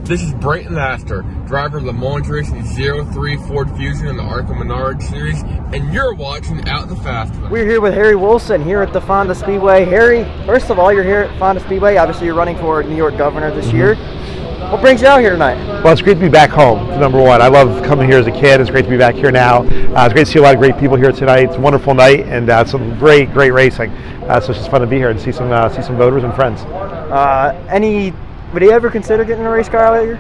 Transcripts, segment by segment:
This is Brayton Laster, driver of the Mullins Racing 03 Ford Fusion in the ARCA Menard Series, and you're watching Out the Fast Lane. We're here with Harry Wilson here at the Fonda Speedway. Harry, first of all, you're here at Fonda Speedway. Obviously, you're running for New York Governor this year. What brings you out here tonight? Well, it's great to be back home, number one. I love coming here as a kid. It's great to be back here now. It's great to see a lot of great people here tonight. It's a wonderful night, and some great racing. So it's just fun to be here and see some voters and friends. Would you ever consider getting a race car out here?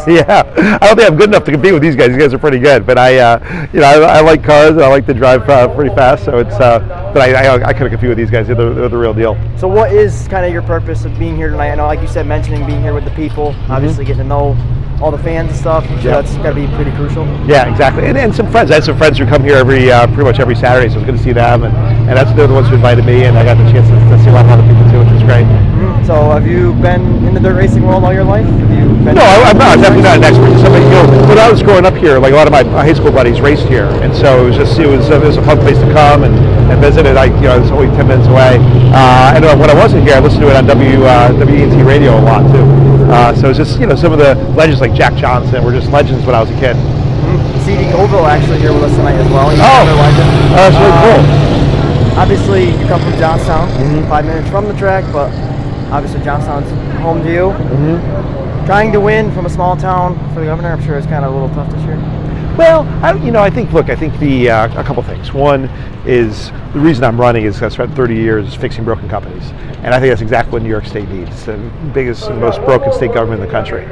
Yeah, I don't think I'm good enough to compete with these guys. These guys are pretty good, but I like cars and I like to drive pretty fast. So it's but I couldn't compete with these guys. They're the real deal. So what is kind of your purpose of being here tonight? I know, like you said, mentioning being here with the people, obviously getting to know all the fans and stuff. So that's got to be pretty crucial. Yeah, exactly. And some friends. I had some friends who come here pretty much every Saturday, so it's good to see them. And they're the ones who invited me, and I got the chance to see a lot of other people too, which is great. So have you been in the dirt racing world all your life? No, I'm not. Definitely not an expert. Somebody, when I was growing up here, like a lot of my high school buddies raced here, and so it was a fun place to come and visit it. It's only 10 minutes away. And when I wasn't here, I listened to it on WENT radio a lot too. So it's just some of the legends like Jack Johnson were just legends when I was a kid. CD Colville actually here with us tonight as well. That's really cool. Obviously, you come from Johnstown, 5 minutes from the track, but obviously Johnstown's home to you. Trying to win from a small town for the governor, I'm sure it's kind of a little tough this year. Well, I think a couple things. One is the reason I'm running is I spent 30 years fixing broken companies, and I think that's exactly what New York State needs. It's the biggest and most broken state government in the country,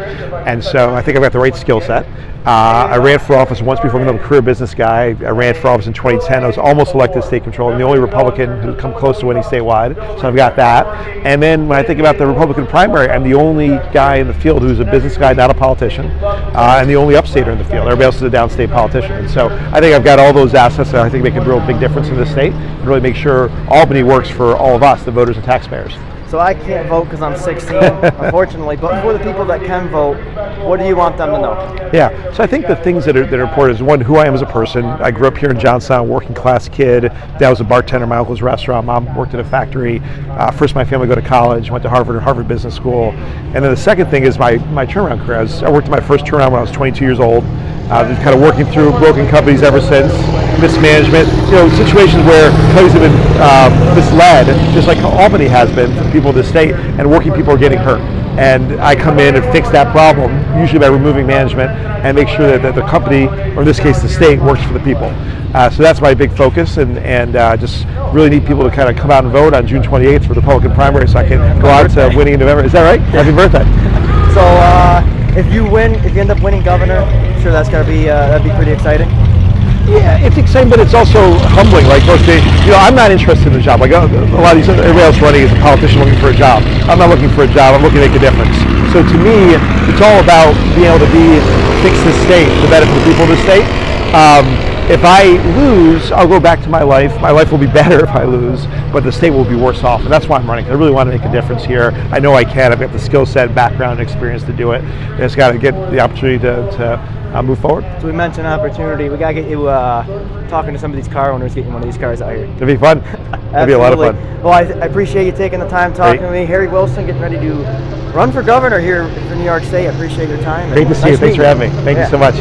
and so I think I've got the right skill set. I ran for office once before. I'm a career business guy. I ran for office in 2010. I was almost elected state controller. I'm the only Republican who's come close to winning statewide, so I've got that. And then when I think about the Republican primary, I'm the only guy in the field who's a business guy, not a politician, and the only upstater in the field. Everybody else is a downstate politician. And so I think I've got all those assets that I think make a real big difference in this state and really make sure Albany works for all of us, the voters and taxpayers. So I can't vote because I'm 16, unfortunately, but for the people that can vote, what do you want them to know? Yeah, so I think the things that are important is, one, who I am as a person. I grew up here in Johnstown, working class kid. Dad was a bartender in my uncle's restaurant. Mom worked at a factory. First, my family go to college, went to Harvard and Harvard Business School. And then the second thing is my turnaround career. I worked at my first turnaround when I was 22 years old. I've been kind of working through broken companies ever since, mismanagement, situations where companies have been misled, just like Albany has been for the people of the state, and working people are getting hurt. And I come in and fix that problem, usually by removing management, and make sure that the company, or in this case the state, works for the people. So that's my big focus, and just really need people to kind of come out and vote on June 28th for the Republican primary, so I can go out to winning in November. Is that right? Happy birthday. So if you end up winning governor, I'm sure that'd be pretty exciting. Yeah, it's exciting, but it's also humbling. Like most days, I'm not interested in the job. Like a lot of these, everybody else running is a politician looking for a job. I'm not looking for a job. I'm looking to make a difference. So to me, it's all about being able to fix the state, the benefit of the people of the state. If I lose, I'll go back to my life. My life will be better if I lose, but the state will be worse off, and that's why I'm running. I really want to make a difference here. I know I can. I've got the skill set, background, and experience to do it. I just got to get the opportunity to move forward. So we mentioned opportunity. We got to get you talking to some of these car owners, getting one of these cars out here. It'd be fun. It'd be a lot of fun. Well, I appreciate you taking the time talking to me. Harry Wilson, getting ready to run for governor here for New York State. I appreciate your time. Great to see you. Thanks for having me. Thank you so much.